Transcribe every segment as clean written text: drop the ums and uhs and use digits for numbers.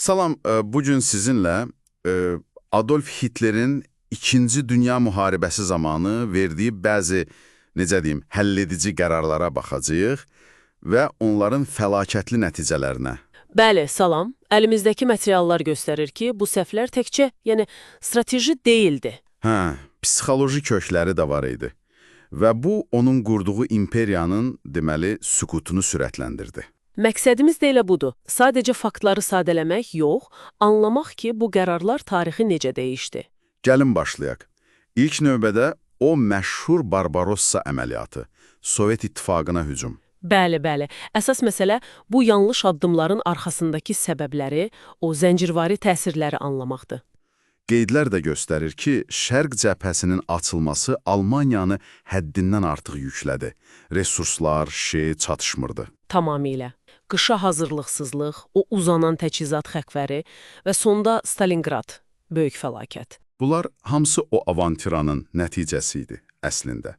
Salam, bugün sizinlə Adolf Hitlerin İkinci Dünya Müharibəsi zamanı verdiyi bəzi, necə deyim, həlledici qərarlara baxacağıq və onların fəlakətli nəticələrinə. Bəli, salam. Əlimizdəki materiallar göstərir ki, bu səhvlər təkcə, strateji deyildi. Psixoloji kökləri də var idi və bu, onun qurduğu imperiyanın, deməli, sükutunu sürətləndirdi. Məqsədimiz də elə budur. Sadəcə faktları sadələmək yox, anlamaq ki, bu qərarlar tarixi necə dəyişdi. Gəlin başlayaq. İlk növbədə o məşhur Barbarossa əməliyyatı, Sovet İttifaqına hücum. Bəli. Əsas məsələ bu yanlış addımların arxasındakı səbəbləri, o zəncirvari təsirləri anlamaqdır. Qeydlər də göstərir ki, Şərq cəbhəsinin açılması Almaniyanı həddindən artıq yüklədi. Resurslar, çatışmırdı. Tamamilə. Qışa hazırlıqsızlıq, o uzanan təchizat xəqvəri və sonda Stalingrad, böyük fəlakət. Bunlar hamısı o avantiranın nəticəsi idi əslində.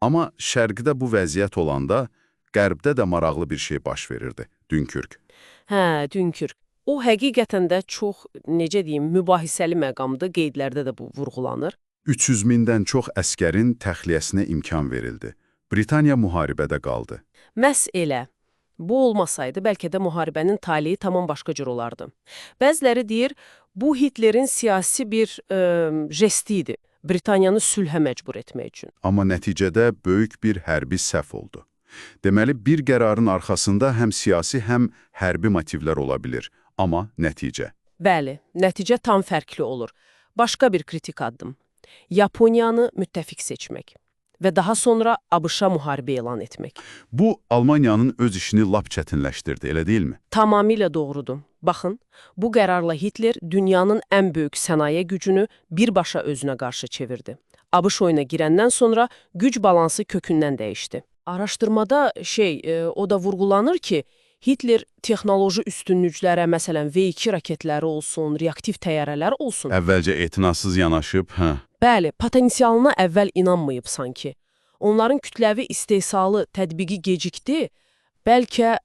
Amma Şərqdə bu vəziyyət olanda, Qərbdə də maraqlı bir şey baş verirdi, Dünkürk. Dünkürk. O həqiqətən də çox, mübahisəli məqamdır, qeydlərdə də bu vurğulanır. 300 mindən çox əskərin təxliyəsinə imkan verildi. Britaniya müharibədə qaldı. Məhz elə. Bu olmasaydı, bəlkə də müharibənin taleyi tamam başqa cür olardı. Bəziləri deyir, bu Hitlerin siyasi bir jesti idi, Britaniyanı sülhə məcbur etmək üçün. Amma nəticədə böyük bir hərbi səhv oldu. Deməli, bir qərarın arxasında həm siyasi, həm hərbi motivlər ola bilir. Amma nəticə. Bəli, nəticə tam fərqli olur. Başqa bir kritik addım. Yaponiyanı müttəfiq seçmək və daha sonra ABŞ-a müharibə elan etmək. Bu, Almaniyanın öz işini lap çətinləşdirdi, elə deyilmi? Tamamilə doğrudur. Baxın, bu qərarla Hitler dünyanın ən böyük sənaye gücünü birbaşa özünə qarşı çevirdi. ABŞ oyuna girəndən sonra güc balansı kökündən dəyişdi. Araşdırmada o da vurğulanır ki, Hitler texnoloji üstünlüklərə, məsələn, V2 raketləri olsun, reaktiv təyyarələr olsun. Əvvəlcə etinasız yanaşıb, Bəli, potensialına əvvəl inanmayıb sanki. Onların kütləvi istehsalı tətbiqi gecikdi, bəlkə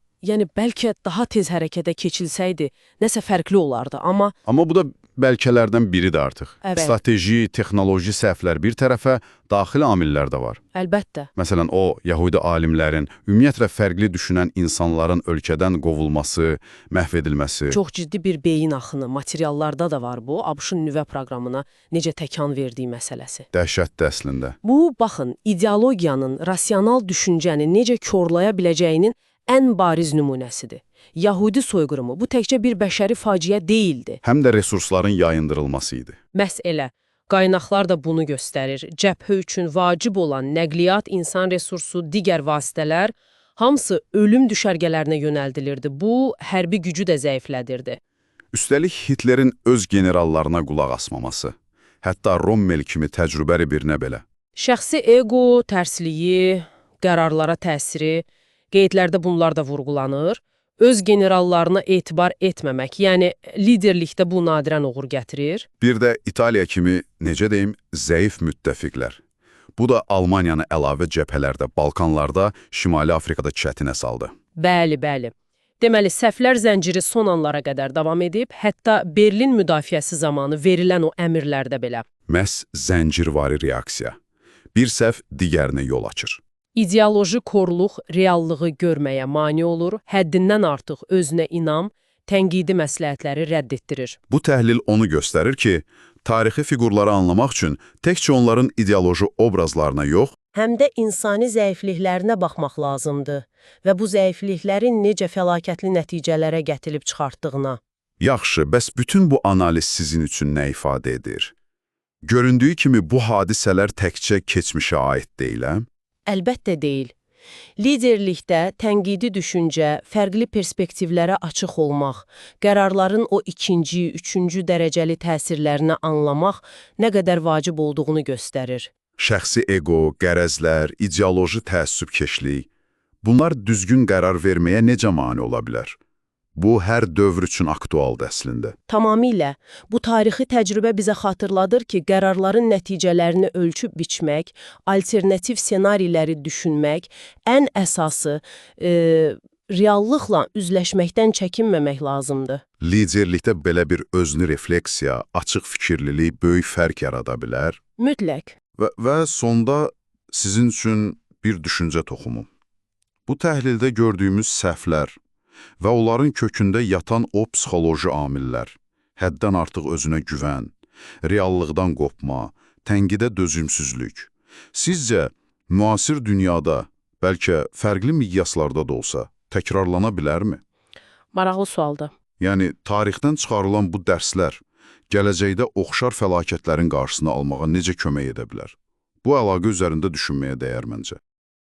daha tez hərəkətə keçilsəydi, nəsə fərqli olardı, amma... Amma bu da bəlkələrdən biridir artıq. Evet. Strateji, texnoloji səhvlər bir tərəfə, daxili amillər də var. Əlbəttə. Məsələn, o, Yahudi alimlərin, ümumiyyətlə fərqli düşünən insanların ölkədən qovulması, məhv edilməsi... Çox ciddi bir beyin axını, materiallarda da var bu, ABŞ-ın nüvə proqramına necə təkan verdiyi məsələsi. Dəhşətdir əslində. Bu, baxın, ideologiyanın, rasional düşüncəni necə korlaya biləcəyinin ən bariz nümunəsidir. Yahudi soyqırımı bu təkcə bir bəşəri faciə deyildi. Həm də resursların yayındırılması idi. Məhz elə. Qaynaqlar da bunu göstərir. Cəbhə üçün vacib olan nəqliyyat, insan resursu, digər vasitələr hamısı ölüm düşərgələrinə yönəldilirdi. Bu, hərbi gücü də zəiflədirdi. Üstəlik Hitlerin öz generallarına qulaq asmaması, hətta Rommel kimi təcrübəli birinə belə. Şəxsi ego, tərsliyi, qərarlara təsiri, qeydlərdə bunlar da vurğulanır. Öz generallarına etibar etməmək, liderlikdə bu nadirən uğur gətirir. Bir də İtaliya kimi, zəif müttəfiqlər. Bu da Almaniyanı əlavə cəbhələrdə, Balkanlarda, Şimali Afrikada çətinə saldı. Bəli. Deməli, səhvlər zənciri son anlara qədər davam edib, hətta Berlin müdafiəsi zamanı verilən o əmrlərdə belə. Məhz zəncirvari reaksiya. Bir səhv digərinə yol açır. İdeoloji korluq reallığı görməyə mane olur, həddindən artıq özünə inam, tənqidi məsləhətləri rədd etdirir. Bu təhlil onu göstərir ki, tarixi fiqurları anlamaq üçün təkcə onların ideoloji obrazlarına yox, həm də insani zəifliklərinə baxmaq lazımdır və bu zəifliklərin necə fəlakətli nəticələrə gətirib çıxartdığına. Yaxşı, bəs bütün bu analiz sizin üçün nə ifadə edir? Göründüyü kimi bu hadisələr təkcə keçmişə aid deyil, Əlbəttə deyil. Liderlikdə tənqidi düşüncə, fərqli perspektivlərə açıq olmaq, qərarların o ikinci, üçüncü dərəcəli təsirlərini anlamaq nə qədər vacib olduğunu göstərir. Şəxsi ego, qərəzlər, ideoloji təəssübkeşlik, bunlar düzgün qərar verməyə necə mane ola bilər? Bu, hər dövr üçün aktualdır əslində. Tamamilə. Bu tarixi təcrübə bizə xatırladır ki, qərarların nəticələrini ölçüb biçmək, alternativ ssenariləri düşünmək, ən əsası reallıqla üzləşməkdən çəkinməmək lazımdır. Liderlikdə belə bir özünü refleksiya, açıq fikirlilik böyük fərq yarada bilər. Mütləq. Və sonda sizin üçün bir düşüncə toxumu. Bu təhlildə gördüyümüz səhvlər və onların kökündə yatan o psixoloji amillər, həddən artıq özünə güvən, reallıqdan qopma, tənqidə dözümsüzlük. Sizcə, müasir dünyada, bəlkə fərqli miqyaslarda da olsa, təkrarlana bilərmi? Maraqlı sualdır. Yəni, tarixdən çıxarılan bu dərslər gələcəkdə oxşar fəlakətlərin qarşısını almağa necə kömək edə bilər? Bu əlaqə üzərində düşünməyə dəyər məncə.